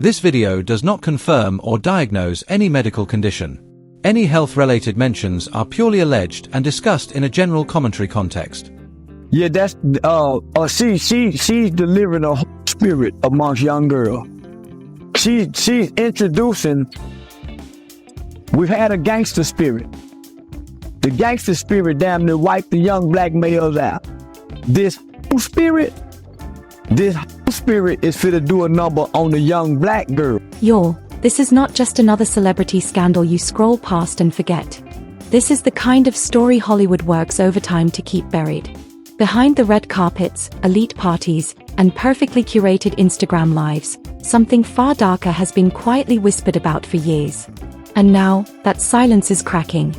This video does not confirm or diagnose any medical condition. Any health-related mentions are purely alleged and discussed in a general commentary context. Yeah, that's she's delivering a spirit amongst young girls. She's introducing. We've had a gangster spirit. The gangster spirit damn near wiped the young black males out. This spirit is fit to do a number on the young black girl. Y'all, this is not just another celebrity scandal you scroll past and forget. This is the kind of story Hollywood works overtime to keep buried. Behind the red carpets, elite parties, and perfectly curated Instagram lives, something far darker has been quietly whispered about for years. And now, that silence is cracking.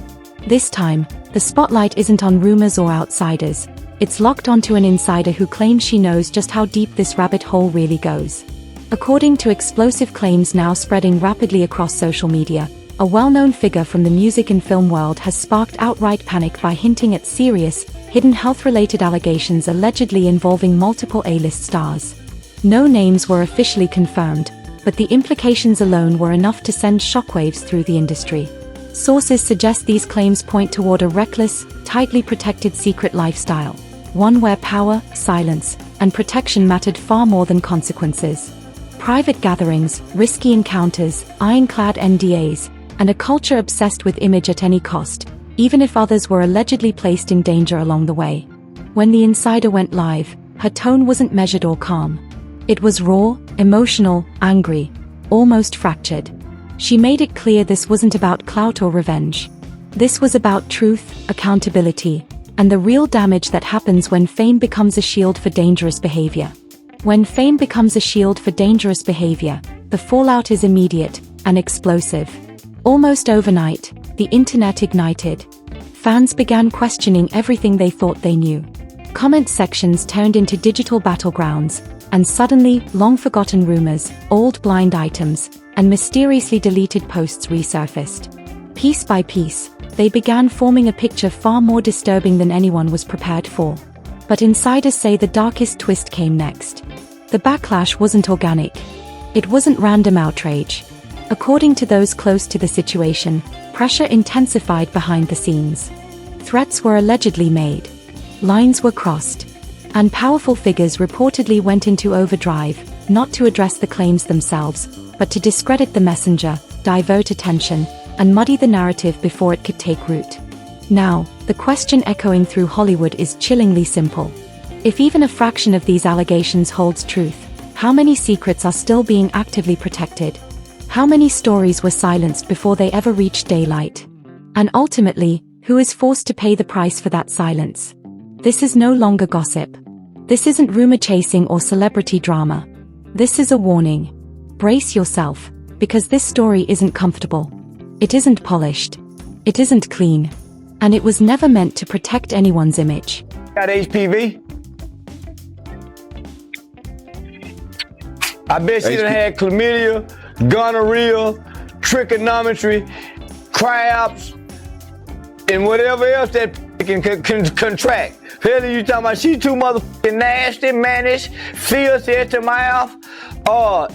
This time, the spotlight isn't on rumors or outsiders. It's locked onto an insider who claims she knows just how deep this rabbit hole really goes. According to explosive claims now spreading rapidly across social media, a well-known figure from the music and film world has sparked outright panic by hinting at serious, hidden health-related allegations allegedly involving multiple A-list stars. No names were officially confirmed, but the implications alone were enough to send shockwaves through the industry. Sources suggest these claims point toward a reckless, tightly protected secret lifestyle, one where power, silence, and protection mattered far more than consequences. Private gatherings, risky encounters, ironclad NDAs, and a culture obsessed with image at any cost, even if others were allegedly placed in danger along the way. When the insider went live, her tone wasn't measured or calm. It was raw, emotional, angry, almost fractured. She made it clear this wasn't about clout or revenge. This was about truth, accountability, and the real damage that happens when fame becomes a shield for dangerous behavior. When fame becomes a shield for dangerous behavior, the fallout is immediate and explosive. Almost overnight, the internet ignited. Fans began questioning everything they thought they knew. Comment sections turned into digital battlegrounds, and suddenly, long-forgotten rumors, old blind items, and mysteriously deleted posts resurfaced. Piece by piece, they began forming a picture far more disturbing than anyone was prepared for. But insiders say the darkest twist came next. The backlash wasn't organic. It wasn't random outrage. According to those close to the situation, pressure intensified behind the scenes. Threats were allegedly made. Lines were crossed. And powerful figures reportedly went into overdrive, not to address the claims themselves, but to discredit the messenger, divert attention, and muddy the narrative before it could take root. Now, the question echoing through Hollywood is chillingly simple. If even a fraction of these allegations holds truth, how many secrets are still being actively protected? How many stories were silenced before they ever reached daylight? And ultimately, who is forced to pay the price for that silence? This is no longer gossip. This isn't rumor chasing or celebrity drama. This is a warning. Brace yourself, because this story isn't comfortable. It isn't polished. It isn't clean. And it was never meant to protect anyone's image. Got HPV? I bet she done had chlamydia, gonorrhea, trigonometry, crabs, and whatever else that can contract. Hell, you talking about she too motherfucking nasty, mannish, filthy at the mouth,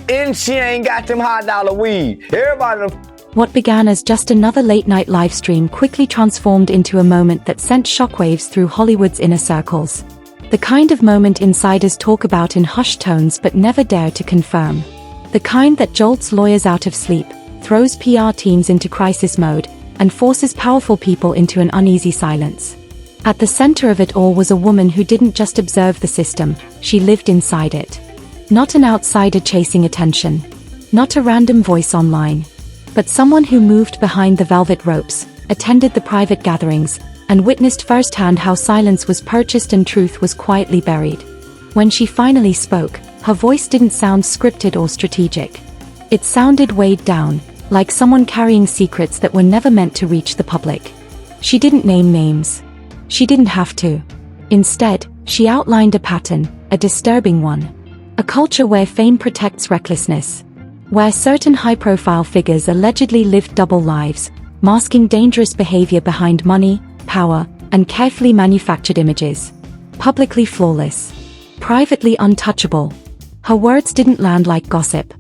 and she ain't got them hot dollar weed. Everybody done. What began as just another late-night livestream quickly transformed into a moment that sent shockwaves through Hollywood's inner circles. The kind of moment insiders talk about in hushed tones but never dare to confirm. The kind that jolts lawyers out of sleep, throws PR teams into crisis mode, and forces powerful people into an uneasy silence. At the center of it all was a woman who didn't just observe the system, she lived inside it. Not an outsider chasing attention. Not a random voice online. But someone who moved behind the velvet ropes, attended the private gatherings, and witnessed firsthand how silence was purchased and truth was quietly buried. When she finally spoke, her voice didn't sound scripted or strategic. It sounded weighed down, like someone carrying secrets that were never meant to reach the public. She didn't name names. She didn't have to. Instead, she outlined a pattern, a disturbing one. A culture where fame protects recklessness. Where certain high-profile figures allegedly lived double lives, masking dangerous behavior behind money, power, and carefully manufactured images. Publicly flawless. Privately untouchable. Her words didn't land like gossip.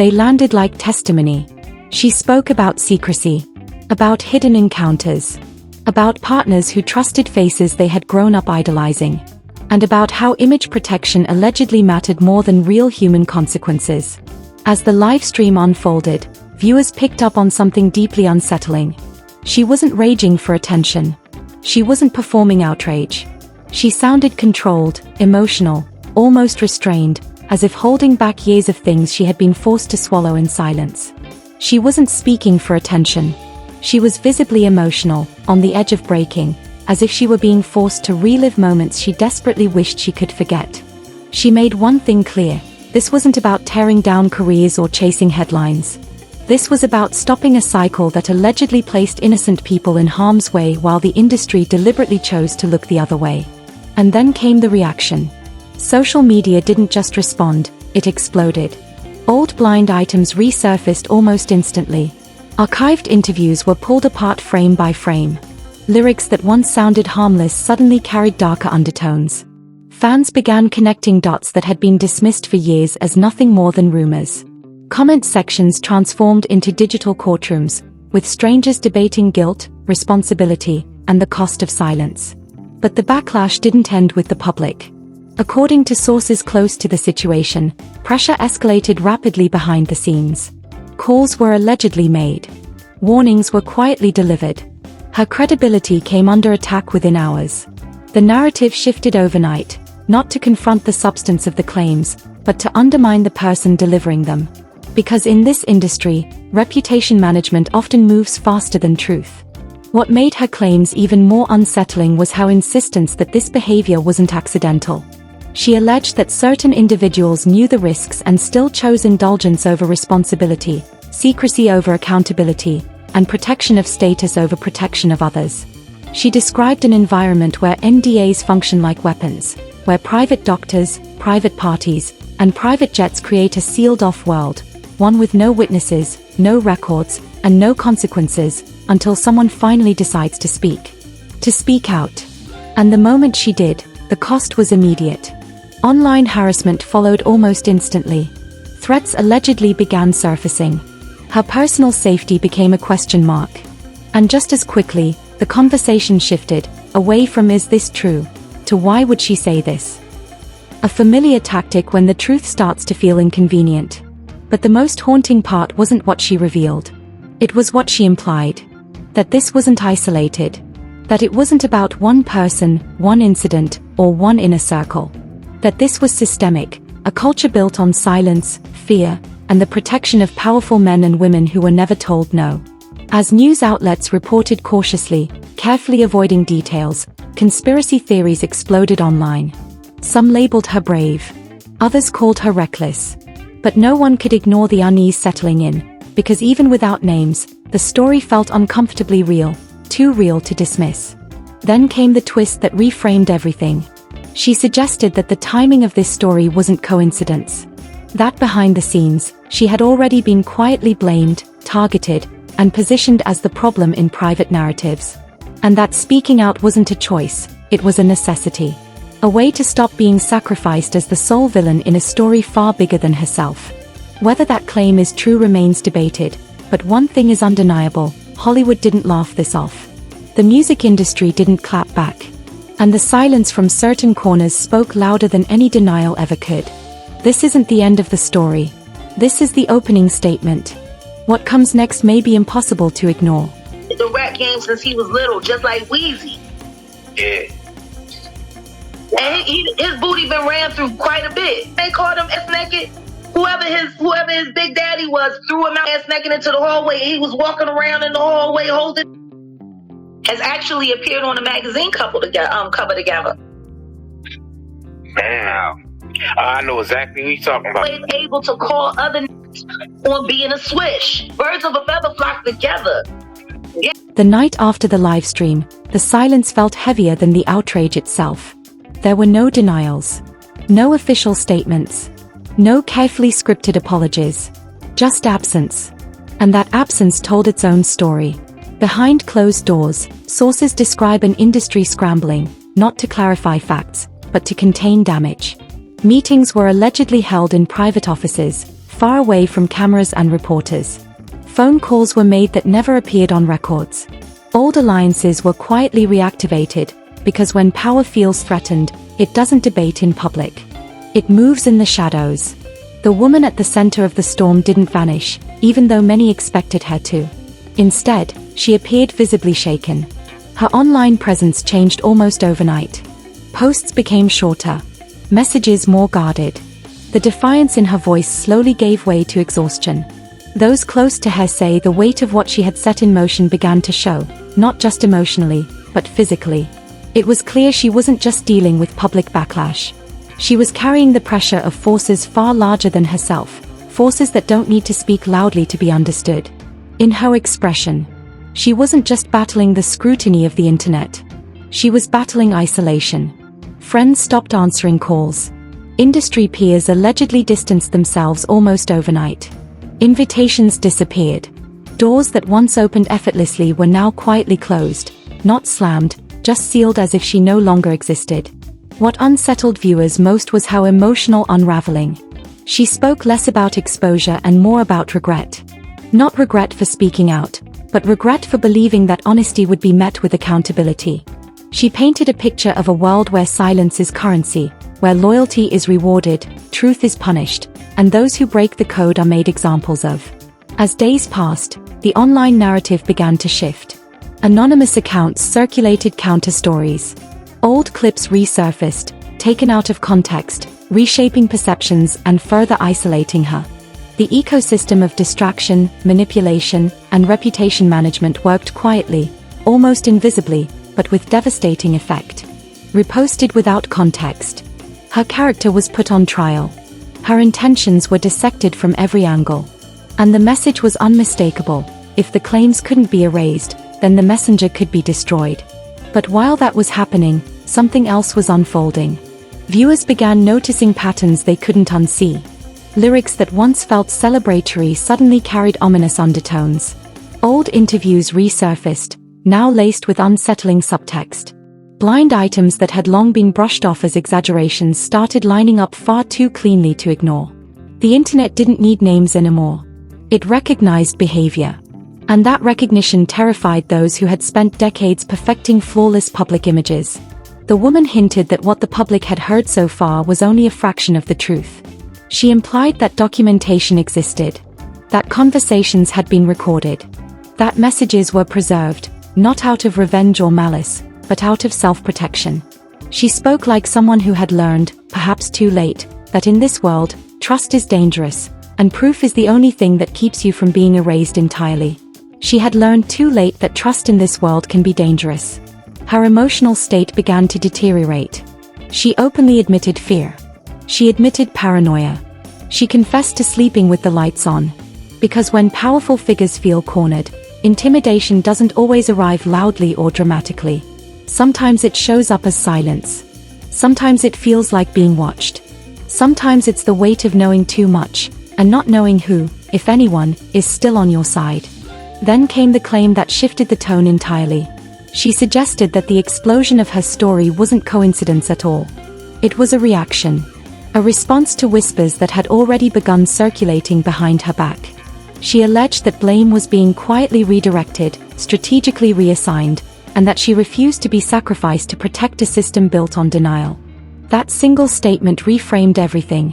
They landed like testimony. She spoke about secrecy, about hidden encounters, about partners who trusted faces they had grown up idolizing, and about how image protection allegedly mattered more than real human consequences. As the live stream unfolded, viewers picked up on something deeply unsettling. She wasn't raging for attention. She wasn't performing outrage. She sounded controlled, emotional, almost restrained, as if holding back years of things she had been forced to swallow in silence. She wasn't speaking for attention. She was visibly emotional, on the edge of breaking, as if she were being forced to relive moments she desperately wished she could forget. She made one thing clear: this wasn't about tearing down careers or chasing headlines. This was about stopping a cycle that allegedly placed innocent people in harm's way while the industry deliberately chose to look the other way. And then came the reaction. Social media didn't just respond, it exploded. Old blind items resurfaced almost instantly. Archived interviews were pulled apart frame by frame. Lyrics that once sounded harmless suddenly carried darker undertones. Fans began connecting dots that had been dismissed for years as nothing more than rumors. Comment sections transformed into digital courtrooms, with strangers debating guilt, responsibility, and the cost of silence. But the backlash didn't end with the public. According to sources close to the situation, pressure escalated rapidly behind the scenes. Calls were allegedly made. Warnings were quietly delivered. Her credibility came under attack within hours. The narrative shifted overnight, not to confront the substance of the claims, but to undermine the person delivering them. Because in this industry, reputation management often moves faster than truth. What made her claims even more unsettling was her insistence that this behavior wasn't accidental. She alleged that certain individuals knew the risks and still chose indulgence over responsibility, secrecy over accountability, and protection of status over protection of others. She described an environment where NDAs function like weapons, where private doctors, private parties, and private jets create a sealed-off world, one with no witnesses, no records, and no consequences, until someone finally decides to speak out. And the moment she did, the cost was immediate. Online harassment followed almost instantly. Threats allegedly began surfacing. Her personal safety became a question mark. And just as quickly, the conversation shifted, away from "is this true?" to "why would she say this?" A familiar tactic when the truth starts to feel inconvenient. But the most haunting part wasn't what she revealed. It was what she implied. That this wasn't isolated. That it wasn't about one person, one incident, or one inner circle. That this was systemic, a culture built on silence, fear, and the protection of powerful men and women who were never told no. As news outlets reported cautiously, carefully avoiding details, conspiracy theories exploded online. Some labeled her brave. Others called her reckless. But no one could ignore the unease settling in, because even without names, the story felt uncomfortably real, too real to dismiss. Then came the twist that reframed everything. She suggested that the timing of this story wasn't coincidence. That behind the scenes, she had already been quietly blamed, targeted, and positioned as the problem in private narratives. And that speaking out wasn't a choice, it was a necessity. A way to stop being sacrificed as the sole villain in a story far bigger than herself. Whether that claim is true remains debated, but one thing is undeniable: Hollywood didn't laugh this off. The music industry didn't clap back. And the silence from certain corners spoke louder than any denial ever could. This isn't the end of the story. This is the opening statement. What comes next may be impossible to ignore. The rap game since he was little, just like Weezy. Yeah. And his booty been ran through quite a bit. They called him ass naked. Whoever his big daddy was threw him out ass naked into the hallway. He was walking around in the hallway holding. Has actually appeared on a magazine cover together. Damn. I know exactly what you're talking about. Always able to call other on being a swish. Birds of a feather flock together. Yeah. The night after the live stream, the silence felt heavier than the outrage itself. There were no denials. No official statements. No carefully scripted apologies. Just absence. And that absence told its own story. Behind closed doors, sources describe an industry scrambling, not to clarify facts, but to contain damage. Meetings were allegedly held in private offices, far away from cameras and reporters. Phone calls were made that never appeared on records. Old alliances were quietly reactivated, because when power feels threatened, it doesn't debate in public. It moves in the shadows. The woman at the center of the storm didn't vanish, even though many expected her to. Instead, she appeared visibly shaken. Her online presence changed almost overnight. Posts became shorter. Messages more guarded. The defiance in her voice slowly gave way to exhaustion. Those close to her say the weight of what she had set in motion began to show, not just emotionally, but physically. It was clear she wasn't just dealing with public backlash. She was carrying the pressure of forces far larger than herself, forces that don't need to speak loudly to be understood. In her expression, she wasn't just battling the scrutiny of the internet. She was battling isolation. Friends stopped answering calls. Industry peers allegedly distanced themselves almost overnight. Invitations disappeared. Doors that once opened effortlessly were now quietly closed, not slammed, just sealed as if she no longer existed. What unsettled viewers most was how emotional unraveling. She spoke less about exposure and more about regret. Not regret for speaking out, but regret for believing that honesty would be met with accountability. She painted a picture of a world where silence is currency, where loyalty is rewarded, truth is punished, and those who break the code are made examples of. As days passed, the online narrative began to shift. Anonymous accounts circulated counter-stories. Old clips resurfaced, taken out of context, reshaping perceptions and further isolating her. The ecosystem of distraction, manipulation, and reputation management worked quietly, almost invisibly, but with devastating effect. Reposted without context. Her character was put on trial. Her intentions were dissected from every angle. And the message was unmistakable: if the claims couldn't be erased, then the messenger could be destroyed. But while that was happening, something else was unfolding. Viewers began noticing patterns they couldn't unsee. Lyrics that once felt celebratory suddenly carried ominous undertones. Old interviews resurfaced, now laced with unsettling subtext. Blind items that had long been brushed off as exaggerations started lining up far too cleanly to ignore. The internet didn't need names anymore. It recognized behavior. And that recognition terrified those who had spent decades perfecting flawless public images. The woman hinted that what the public had heard so far was only a fraction of the truth. She implied that documentation existed, that conversations had been recorded, that messages were preserved, not out of revenge or malice, but out of self-protection. She spoke like someone who had learned, perhaps too late, that in this world, trust is dangerous, and proof is the only thing that keeps you from being erased entirely. She had learned too late that trust in this world can be dangerous. Her emotional state began to deteriorate. She openly admitted fear. She admitted paranoia. She confessed to sleeping with the lights on. Because when powerful figures feel cornered, intimidation doesn't always arrive loudly or dramatically. Sometimes it shows up as silence. Sometimes it feels like being watched. Sometimes it's the weight of knowing too much, and not knowing who, if anyone, is still on your side. Then came the claim that shifted the tone entirely. She suggested that the explosion of her story wasn't coincidence at all. It was a reaction. A response to whispers that had already begun circulating behind her back. She alleged that blame was being quietly redirected, strategically reassigned, and that she refused to be sacrificed to protect a system built on denial. That single statement reframed everything.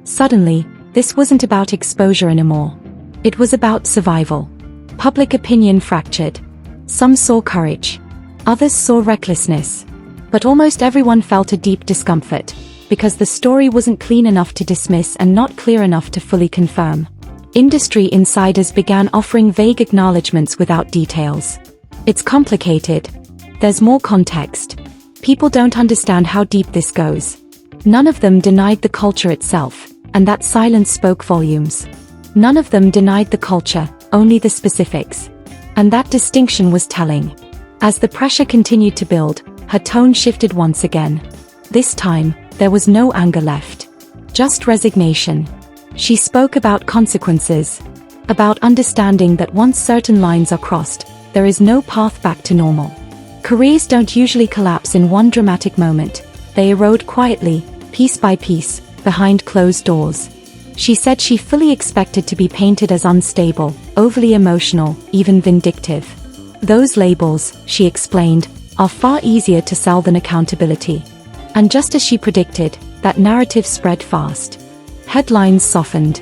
Suddenly, this wasn't about exposure anymore. It was about survival. Public opinion fractured. Some saw courage. Others saw recklessness. But almost everyone felt a deep discomfort, because the story wasn't clean enough to dismiss and not clear enough to fully confirm. Industry insiders began offering vague acknowledgements without details. It's complicated. There's more context. People don't understand how deep this goes. None of them denied the culture itself, and that silence spoke volumes. None of them denied the culture, only the specifics. And that distinction was telling. As the pressure continued to build, her tone shifted once again. This time, there was no anger left. Just resignation. She spoke about consequences. About understanding that once certain lines are crossed, there is no path back to normal. Careers don't usually collapse in one dramatic moment. They erode quietly, piece by piece, behind closed doors. She said she fully expected to be painted as unstable, overly emotional, even vindictive. Those labels, she explained, are far easier to sell than accountability. And just as she predicted, that narrative spread fast. Headlines softened.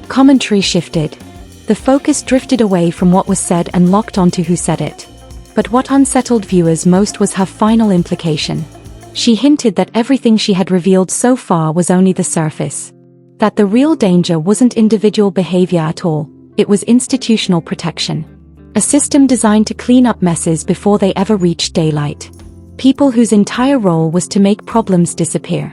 Commentary shifted. The focus drifted away from what was said and locked onto who said it. But what unsettled viewers most was her final implication. She hinted that everything she had revealed so far was only the surface. That the real danger wasn't individual behavior at all, it was institutional protection. A system designed to clean up messes before they ever reached daylight. People whose entire role was to make problems disappear.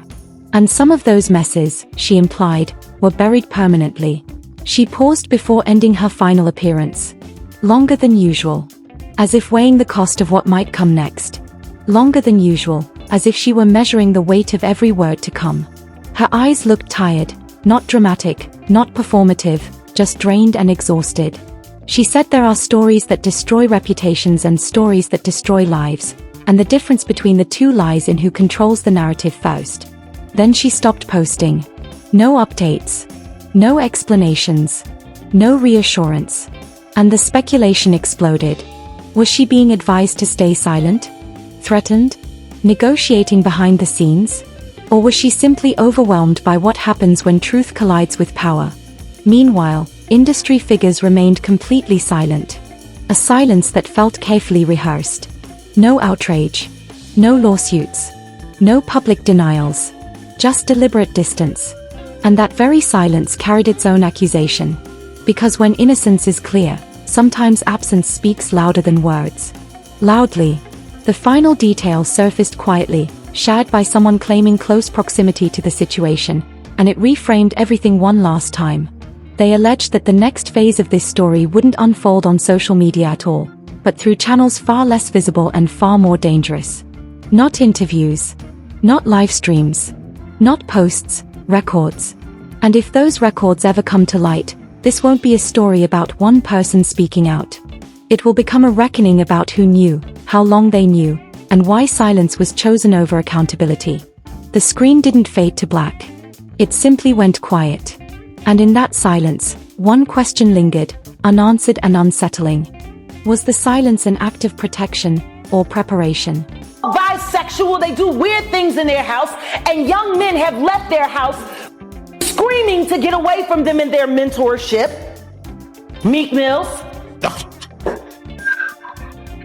And some of those messes, she implied, were buried permanently. She paused before ending her final appearance. Longer than usual. As if weighing the cost of what might come next. Longer than usual, as if she were measuring the weight of every word to come. Her eyes looked tired, not dramatic, not performative, just drained and exhausted. She said there are stories that destroy reputations and stories that destroy lives, and the difference between the two lies in who controls the narrative first. Then she stopped posting. No updates. No explanations. No reassurance. And the speculation exploded. Was she being advised to stay silent? Threatened? Negotiating behind the scenes? Or was she simply overwhelmed by what happens when truth collides with power? Meanwhile, industry figures remained completely silent. A silence that felt carefully rehearsed. No outrage. No lawsuits. No public denials. Just deliberate distance. And that very silence carried its own accusation. Because when innocence is clear, sometimes absence speaks louder than words. Loudly. The final detail surfaced quietly, shared by someone claiming close proximity to the situation, and it reframed everything one last time. They alleged that the next phase of this story wouldn't unfold on social media at all, but through channels far less visible and far more dangerous. Not interviews. Not live streams. Not posts, records. And if those records ever come to light, this won't be a story about one person speaking out. It will become a reckoning about who knew, how long they knew, and why silence was chosen over accountability. The screen didn't fade to black. It simply went quiet. And in that silence, one question lingered, unanswered and unsettling. Was the silence an act of protection or preparation? Bisexual, they do weird things in their house, and young men have left their house screaming to get away from them in their mentorship. Meek Mills.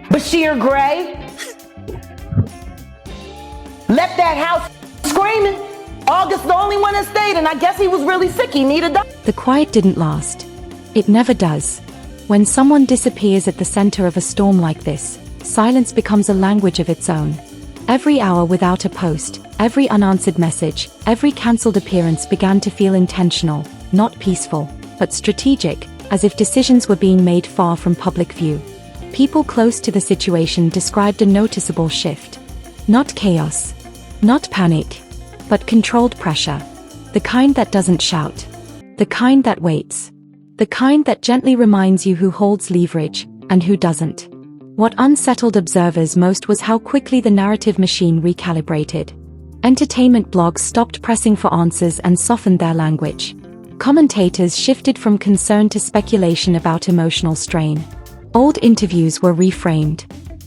Bashir Gray. Left that house screaming. August the only one that stayed, and I guess he was really sick. He needed a doctor. The quiet didn't last. It never does. When someone disappears at the center of a storm like this, silence becomes a language of its own. Every hour without a post, every unanswered message, every cancelled appearance began to feel intentional, not peaceful, but strategic, as if decisions were being made far from public view. People close to the situation described a noticeable shift. Not chaos. Not panic. But controlled pressure. The kind that doesn't shout. The kind that waits. The kind that gently reminds you who holds leverage, and who doesn't. What unsettled observers most was how quickly the narrative machine recalibrated. Entertainment blogs stopped pressing for answers and softened their language. Commentators shifted from concern to speculation about emotional strain. Old interviews were reframed.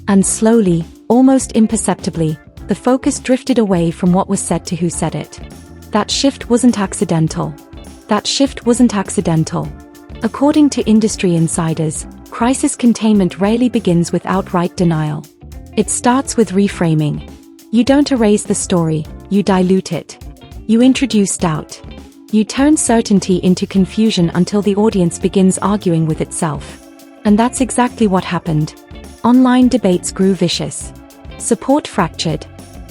And slowly, almost imperceptibly, the focus drifted away from what was said to who said it. That shift wasn't accidental. That shift wasn't accidental. According to industry insiders, crisis containment rarely begins with outright denial. It starts with reframing. You don't erase the story, you dilute it. You introduce doubt. You turn certainty into confusion until the audience begins arguing with itself. And that's exactly what happened. Online debates grew vicious. Support fractured.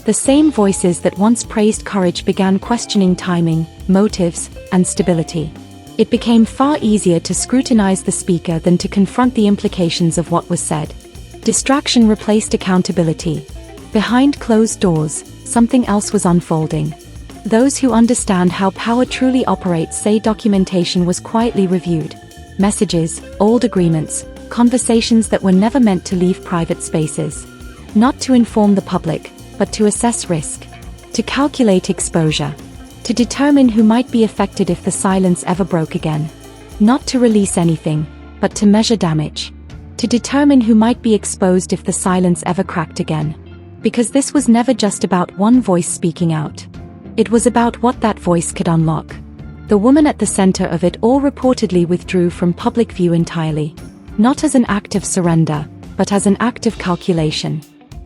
The same voices that once praised courage began questioning timing, motives, and stability. It became far easier to scrutinize the speaker than to confront the implications of what was said. Distraction replaced accountability. Behind closed doors, something else was unfolding. Those who understand how power truly operates say documentation was quietly reviewed. Messages, old agreements, conversations that were never meant to leave private spaces. Not to inform the public, but to assess risk. To calculate exposure. To determine who might be affected if the silence ever broke again. Not to release anything, but to measure damage. To determine who might be exposed if the silence ever cracked again. Because this was never just about one voice speaking out. It was about what that voice could unlock. The woman at the center of it all reportedly withdrew from public view entirely. Not as an act of surrender, but as an act of calculation.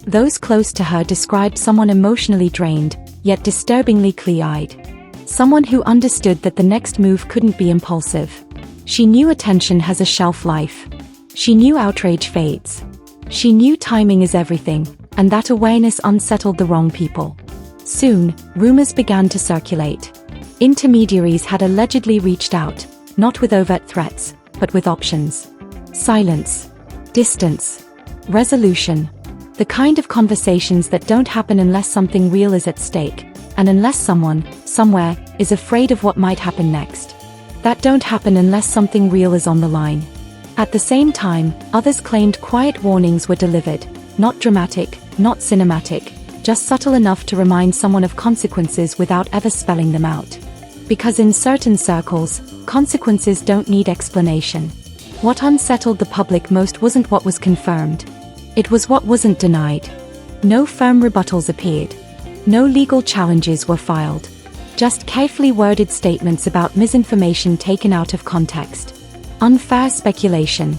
Those close to her described someone emotionally drained, yet disturbingly clear-eyed. Someone who understood that the next move couldn't be impulsive. She knew attention has a shelf life. She knew outrage fades. She knew timing is everything, and that awareness unsettled the wrong people. Soon, rumors began to circulate. Intermediaries had allegedly reached out, not with overt threats, but with options. Silence. Distance. Resolution. The kind of conversations that don't happen unless something real is at stake, and unless someone, somewhere, is afraid of what might happen next. That don't happen unless something real is on the line. At the same time, others claimed quiet warnings were delivered, not dramatic, not cinematic, just subtle enough to remind someone of consequences without ever spelling them out. Because in certain circles, consequences don't need explanation. What unsettled the public most wasn't what was confirmed. It was what wasn't denied. No firm rebuttals appeared. No legal challenges were filed. Just carefully worded statements about misinformation taken out of context. Unfair speculation.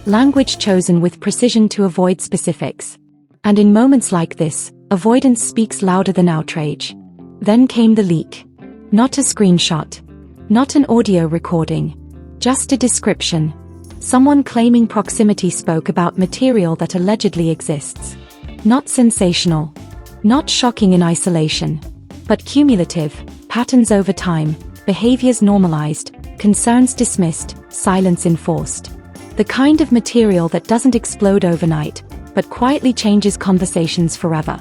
Language chosen with precision to avoid specifics. And in moments like this, avoidance speaks louder than outrage. Then came the leak. Not a screenshot. Not an audio recording. Just a description. Someone claiming proximity spoke about material that allegedly exists. Not sensational. Not shocking in isolation. But cumulative, patterns over time, behaviors normalized, concerns dismissed, silence enforced. The kind of material that doesn't explode overnight, but quietly changes conversations forever.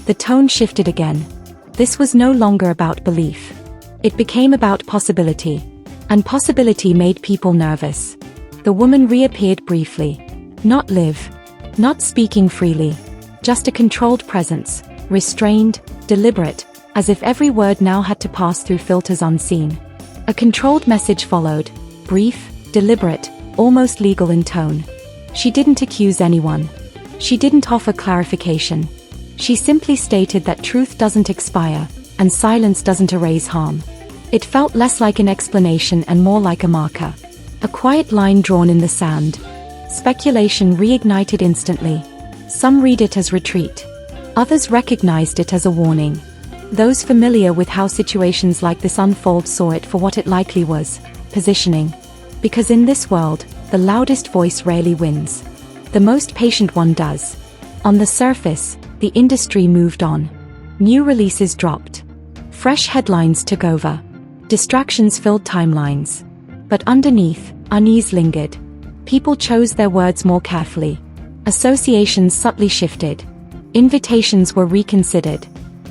The tone shifted again. This was no longer about belief. It became about possibility. And possibility made people nervous. The woman reappeared briefly. Not live. Not speaking freely. Just a controlled presence, restrained, deliberate, as if every word now had to pass through filters unseen. A controlled message followed, brief, deliberate, almost legal in tone. She didn't accuse anyone. She didn't offer clarification. She simply stated that truth doesn't expire, and silence doesn't erase harm. It felt less like an explanation and more like a marker. A quiet line drawn in the sand. Speculation reignited instantly. Some read it as retreat. Others recognized it as a warning. Those familiar with how situations like this unfold saw it for what it likely was, positioning. Because in this world, the loudest voice rarely wins. The most patient one does. On the surface, the industry moved on. New releases dropped. Fresh headlines took over. Distractions filled timelines. But underneath, unease lingered. People chose their words more carefully. Associations subtly shifted. Invitations were reconsidered.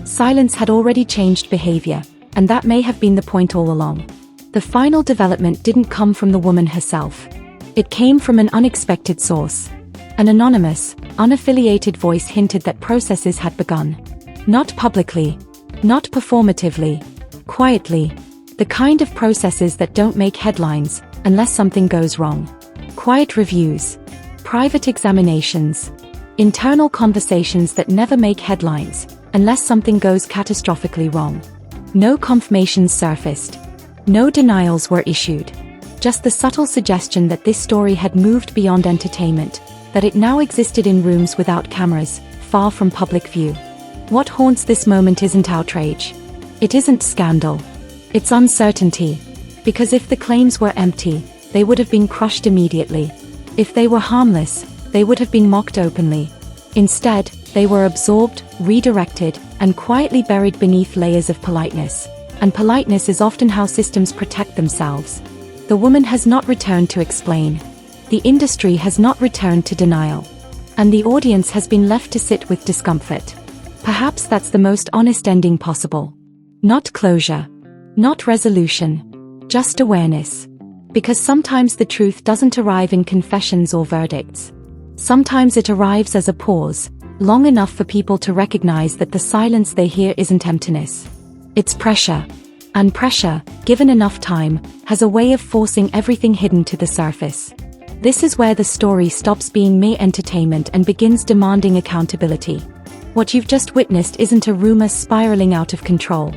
Silence had already changed behavior, and that may have been the point all along. The final development didn't come from the woman herself. It came from an unexpected source. An anonymous, unaffiliated voice hinted that processes had begun. Not publicly. Not performatively. Quietly. The kind of processes that don't make headlines, unless something goes wrong. Quiet reviews. Private examinations. Internal conversations that never make headlines, unless something goes catastrophically wrong. No confirmations surfaced. No denials were issued. Just the subtle suggestion that this story had moved beyond entertainment, that it now existed in rooms without cameras, far from public view. What haunts this moment isn't outrage. It isn't scandal. It's uncertainty. Because if the claims were empty, they would have been crushed immediately. If they were harmless, they would have been mocked openly. Instead, they were absorbed, redirected, and quietly buried beneath layers of politeness. And politeness is often how systems protect themselves. The woman has not returned to explain. The industry has not returned to denial. And the audience has been left to sit with discomfort. Perhaps that's the most honest ending possible. Not closure. Not resolution. Just awareness. Because sometimes the truth doesn't arrive in confessions or verdicts. Sometimes it arrives as a pause, long enough for people to recognize that the silence they hear isn't emptiness. It's pressure. And pressure, given enough time, has a way of forcing everything hidden to the surface. This is where the story stops being mere entertainment and begins demanding accountability. What you've just witnessed isn't a rumor spiraling out of control.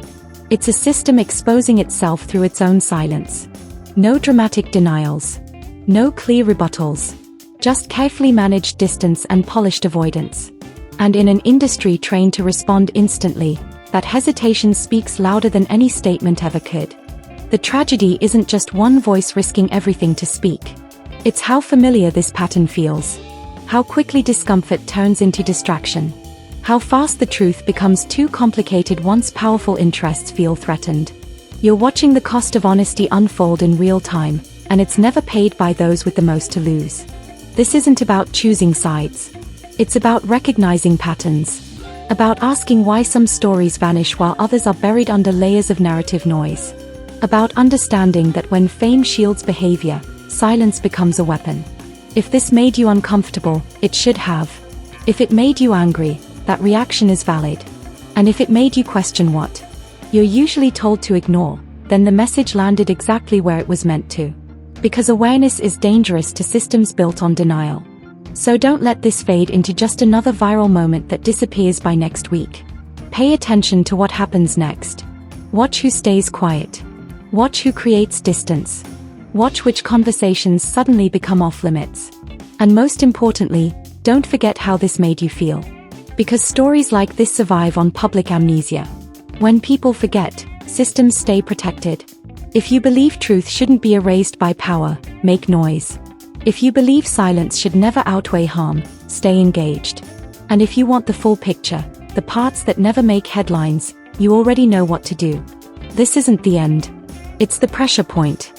It's a system exposing itself through its own silence. No dramatic denials. No clear rebuttals. Just carefully managed distance and polished avoidance. And in an industry trained to respond instantly, that hesitation speaks louder than any statement ever could. The tragedy isn't just one voice risking everything to speak. It's how familiar this pattern feels. How quickly discomfort turns into distraction. How fast the truth becomes too complicated once powerful interests feel threatened. You're watching the cost of honesty unfold in real time, and it's never paid by those with the most to lose. This isn't about choosing sides. It's about recognizing patterns. About asking why some stories vanish while others are buried under layers of narrative noise. About understanding that when fame shields behavior, silence becomes a weapon. If this made you uncomfortable, it should have. If it made you angry, that reaction is valid. And if it made you question what you're usually told to ignore, then the message landed exactly where it was meant to. Because awareness is dangerous to systems built on denial. So don't let this fade into just another viral moment that disappears by next week. Pay attention to what happens next. Watch who stays quiet. Watch who creates distance. Watch which conversations suddenly become off limits. And most importantly, don't forget how this made you feel. Because stories like this survive on public amnesia. When people forget, systems stay protected. If you believe truth shouldn't be erased by power, make noise. If you believe silence should never outweigh harm, stay engaged. And if you want the full picture, the parts that never make headlines, you already know what to do. This isn't the end. It's the pressure point.